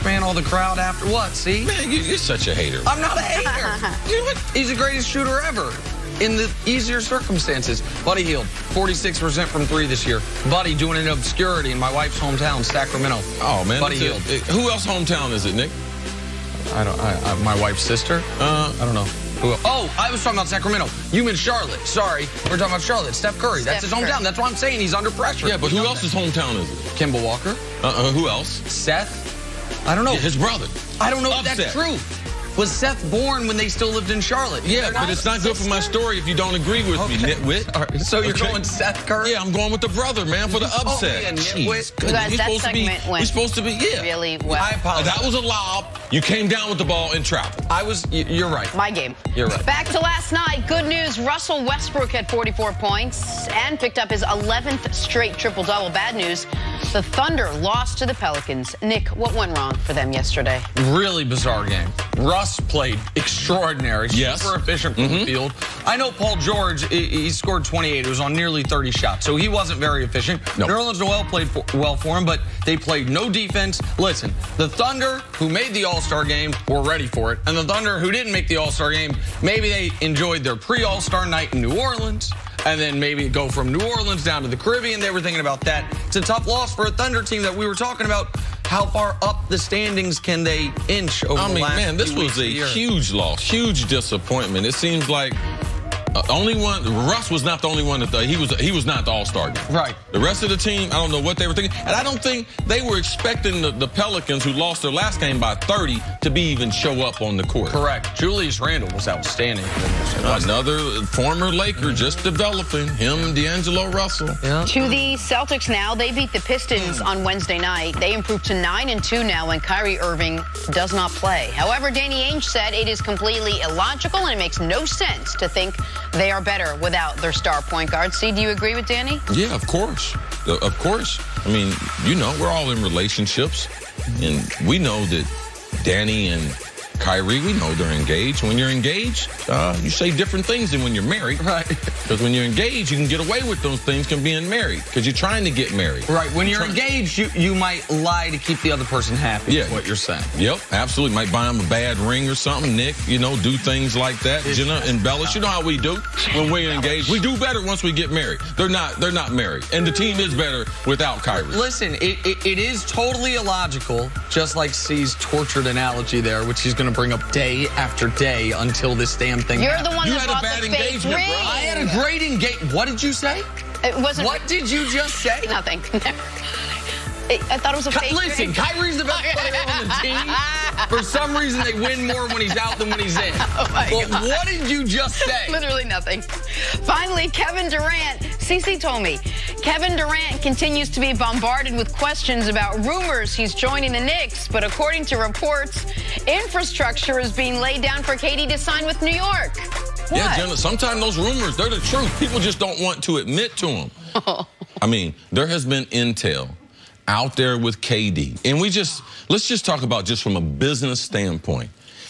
man, all the crowd after what? See? Man, you're such a hater. I'm not a hater. You know what? He's the greatest shooter ever in the easier circumstances. Buddy Hield, 46% from 3 this year. Buddy doing it in obscurity in my wife's hometown, Sacramento. Oh, man. Buddy Hield. Who else hometown is it, Nick? My wife's sister? I don't know. Oh, I was talking about Sacramento. You meant Charlotte. Sorry. We're talking about Charlotte. Steph Curry. That's his hometown. That's why I'm saying he's under pressure. Yeah, but who else's hometown is it? Kemba Walker. Who else? Seth. I don't know. Yeah, his brother. I don't know if that's true. Was Seth born when they still lived in Charlotte? Yeah, but it's not good for my story if you don't agree with me, nitwit. Right. So you're going Seth Curry? Yeah, I'm going with the brother, man, for the upset. Oh, man, nitwit. You guys, that segment went really well. I apologize. That was a lob. You came down with the ball and traveled. You're right. My game. You're right. Back to last night. Good news. Russell Westbrook had 44 points and picked up his 11th straight triple-double. Bad news. The Thunder lost to the Pelicans. Nick, what went wrong for them yesterday? Really bizarre game. Russ played extraordinary. Yes. Super efficient from the field. I know Paul George, he scored 28. It was on nearly 30 shots, so he wasn't very efficient. No. Nerlens Noel played well for him, but they played no defense. Listen, the Thunder, who made the All-Star game, were ready for it. And the Thunder, who didn't make the All-Star game, maybe they enjoyed their pre-All-Star night in New Orleans, and then maybe go from New Orleans down to the Caribbean. They were thinking about that. It's a tough loss for a Thunder team that we were talking about. How far up the standings can they inch over the last man, this few was a year? huge loss, huge disappointment. It seems like Russ was not the only one that he was not the All-Star game. Right. The rest of the team, I don't know what they were thinking. And I don't think they were expecting the Pelicans, who lost their last game by 30, to be even show up on the court. Correct. Julius Randle was outstanding. Another former Laker just developing, him, D'Angelo Russell. Yeah. To the Celtics now. They beat the Pistons on Wednesday night. They improved to 9-2 now when Kyrie Irving does not play. However, Danny Ainge said it is completely illogical and it makes no sense to think they are better without their star point guard. See, do you agree with Danny? Yeah, of course. Of course. I mean, you know, we're all in relationships, and we know that Danny and Kyrie, we know they're engaged. When you're engaged, you say different things than when you're married. Right. Because when you're engaged, you can get away with those things from being married, because you're trying to get married. Right. When you're engaged, you might lie to keep the other person happy. Yeah. Is what you're saying. Yep, absolutely. Might buy them a bad ring or something, Nick. You know, do things like that. Jenna, embellish. You know how we do when we're engaged. We do better once we get married. They're not married. And the team is better without Kyrie. Listen, it is totally illogical, just like C's tortured analogy there, which he's going to bring up day after day until this damn thing You're happens. the one that bought the fake engagement, ring. bro. I had a great engagement. What did you say? It wasn't. What did you just say? Nothing. I thought it was a fake Listen, ring. Kyrie's the best player on the team. For some reason, they win more when he's out than when he's in. Oh my God. What did you just say? Literally nothing. Finally, Kevin Durant. Cece told me Kevin Durant continues to be bombarded with questions about rumors he's joining the Knicks, but according to reports, infrastructure is being laid down for KD to sign with New York. What? Yeah, Jenna, sometimes those rumors, they're the truth. People just don't want to admit to them. I mean, there has been intel out there with KD. And let's just talk about just from a business standpoint.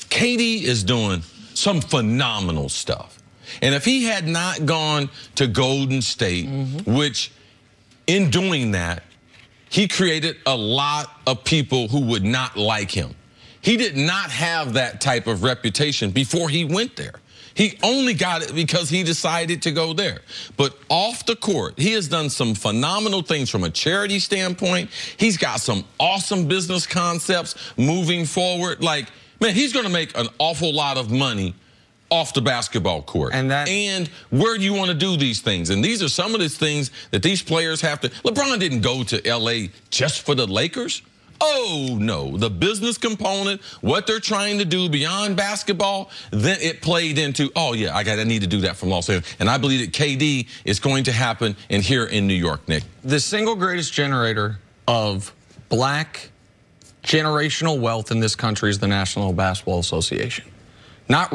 KD is doing some phenomenal stuff. And if he had not gone to Golden State, which in doing that, he created a lot of people who would not like him. He did not have that type of reputation before he went there. He only got it because he decided to go there. But off the court, he has done some phenomenal things from a charity standpoint. He's got some awesome business concepts moving forward. Like, man, he's going to make an awful lot of money off the basketball court. And where do you want to do these things? And these are some of the things that these players have to. LeBron didn't go to L.A. just for the Lakers. Oh, no. The business component, what they're trying to do beyond basketball, then it played into, oh, yeah, I need to do that from Los Angeles. And I believe that KD is going to happen here in New York, Nick. The single greatest generator of black generational wealth in this country is the National Basketball Association. Not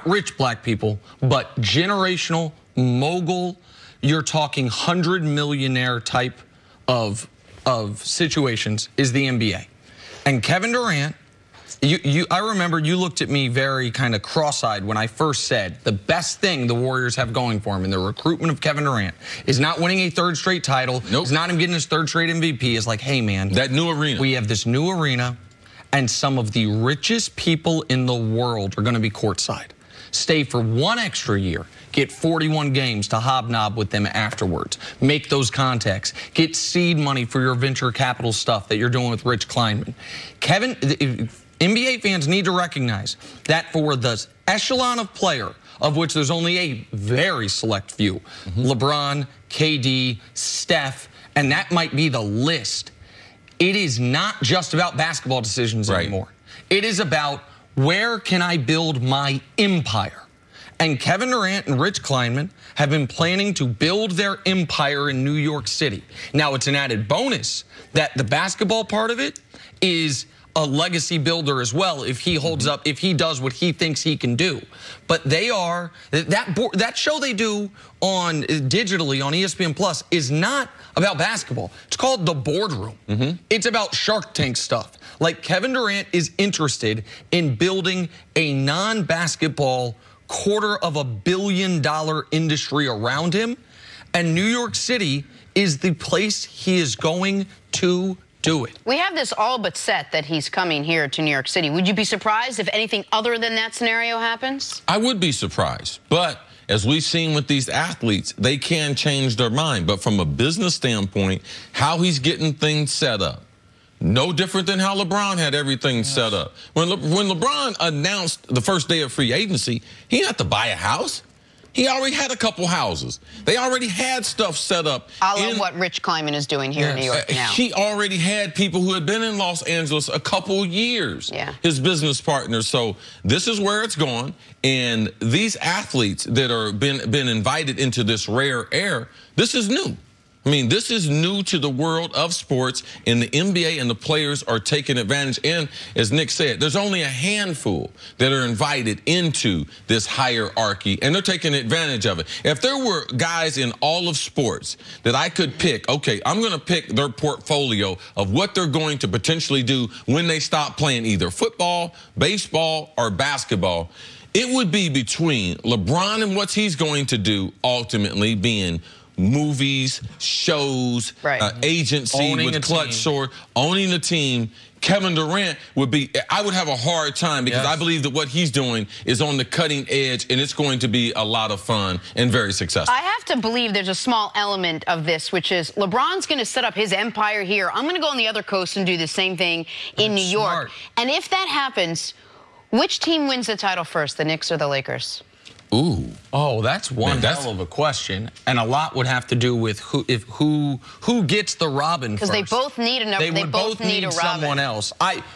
rich black people, but generational mogul. You're talking 100-millionaire type of situations is the NBA. And Kevin Durant, I remember you looked at me very kind of cross-eyed when I first said the best thing the Warriors have going for him in the recruitment of Kevin Durant is not winning a third straight title. Nope. It's not him getting his third straight MVP. It's like, hey, man. That new arena. We have this new arena. and some of the richest people in the world are going to be courtside. Stay for 1 extra year. Get 41 games to hobnob with them afterwards. Make those contacts. Get seed money for your venture capital stuff that you're doing with Rich Kleinman. NBA fans need to recognize that for the echelon of player, of which there's only a very select few, LeBron, KD, Steph, and that might be the list. It is not just about basketball decisions anymore. It is about, where can I build my empire? And Kevin Durant and Rich Kleinman have been planning to build their empire in New York City. Now, it's an added bonus that the basketball part of it is a legacy builder as well, if he holds up, if he does what he thinks he can do. But they are, that show they do on digitally on ESPN Plus is not about basketball. It's called The Boardroom. It's about Shark Tank stuff. Like, Kevin Durant is interested in building a non-basketball $250 million industry around him, and New York City is the place he is going to do it. We have this all but set that he's coming here to New York City. Would you be surprised if anything other than that scenario happens? I would be surprised, but as we've seen with these athletes, they can change their mind. But from a business standpoint, how he's getting things set up, no different than how LeBron had everything set up. When LeBron announced the first day of free agency, he didn't have to buy a house. He already had a couple houses. They already had stuff set up. I love what Rich Kleinman is doing here in New York now. He already had people who had been in Los Angeles a couple years, his business partners. So this is where it's going. And these athletes that are been invited into this rare air, this is new. I mean, this is new to the world of sports, and the NBA and the players are taking advantage. And as Nick said, there's only a handful that are invited into this hierarchy, and they're taking advantage of it. If there were guys in all of sports that I could pick, okay, I'm going to pick their portfolio of what they're going to potentially do when they stop playing either football, baseball, or basketball, it would be between LeBron and what he's going to do ultimately being movies, shows, agency owning with Clutch Short, owning the team. Kevin Durant would be, I would have a hard time because I believe that what he's doing is on the cutting edge, and it's going to be a lot of fun and very successful. I have to believe there's a small element of this, which is LeBron's going to set up his empire here. I'm going to go on the other coast and do the same thing in New York. And if that happens, which team wins the title first, the Knicks or the Lakers? Ooh. Oh, that's one hell of a question, and a lot would have to do with who gets the Robin first. Because they both need they both need a Robin. Someone else.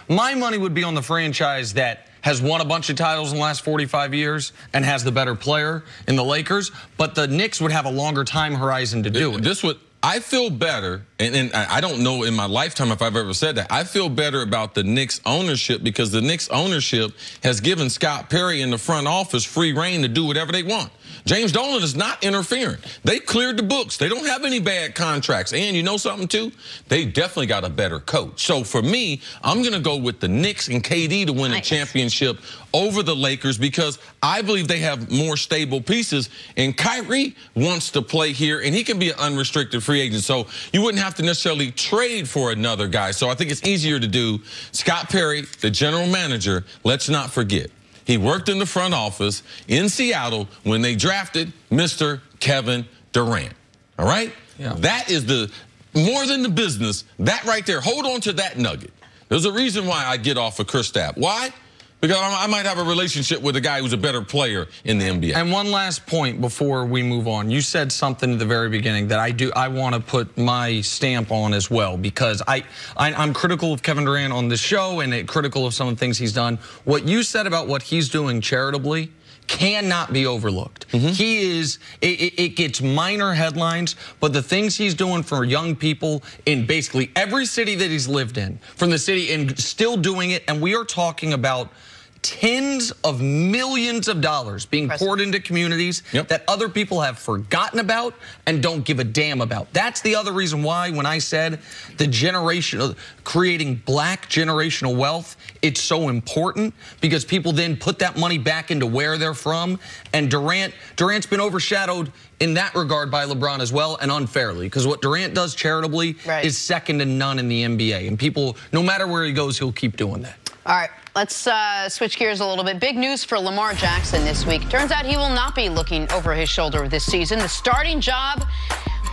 My money would be on the franchise that has won a bunch of titles in the last 45 years and has the better player in the Lakers, but the Knicks would have a longer time horizon to do it. I feel better, and I don't know in my lifetime if I've ever said that. I feel better about the Knicks ownership because the Knicks ownership has given Scott Perry in the front office free reign to do whatever they want. James Dolan is not interfering. They cleared the books. They don't have any bad contracts. And you know something, too? They definitely got a better coach. So for me, I'm going to go with the Knicks and KD to win a championship over the Lakers because I believe they have more stable pieces. And Kyrie wants to play here, and he can be an unrestricted free agent. So you wouldn't have to necessarily trade for another guy. So I think it's easier to do. Scott Perry, the general manager, let's not forget, he worked in the front office in Seattle when they drafted Mr. Kevin Durant. All right? Yeah. That is more than the business. That right there, hold on to that nugget. There's a reason why I get off of Kristaps. Why? Because I might have a relationship with a guy who's a better player in the NBA. And one last point before we move on. You said something at the very beginning that I want to put my stamp on as well, because I'm critical of Kevin Durant on this show and critical of some of the things he's done. What you said about what he's doing charitably cannot be overlooked. He is, it gets minor headlines, but the things he's doing for young people in basically every city that he's lived in, from the city, and still doing it, and we are talking about tens of millions of dollars being poured into communities that other people have forgotten about and don't give a damn about. That's the other reason why when I said creating black generational wealth, it's so important, because people then put that money back into where they're from. And Durant's been overshadowed in that regard by LeBron as well, and unfairly, because what Durant does charitably is second to none in the NBA. And people, no matter where he goes, he'll keep doing that. All right, let's switch gears a little bit. Big news for Lamar Jackson this week. Turns out he will not be looking over his shoulder this season. The starting job,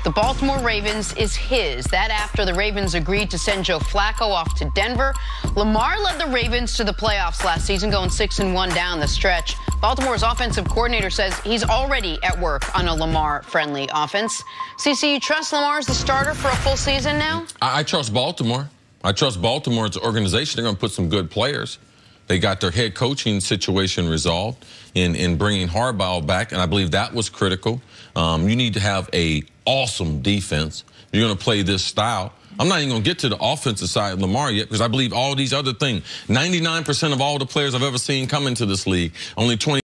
the Baltimore Ravens, is his. That after the Ravens agreed to send Joe Flacco off to Denver. Lamar led the Ravens to the playoffs last season, going 6-1 down the stretch. Baltimore's offensive coordinator says he's already at work on a Lamar-friendly offense. CC, you trust Lamar as the starter for a full season now? I trust Baltimore. I trust Baltimore as an organization. They're going to put some good players. They got their head coaching situation resolved in bringing Harbaugh back, and I believe that was critical. You need to have a awesome defense. You're going to play this style. I'm not even going to get to the offensive side of Lamar yet because I believe all these other things. 99% of all the players I've ever seen come into this league, only 20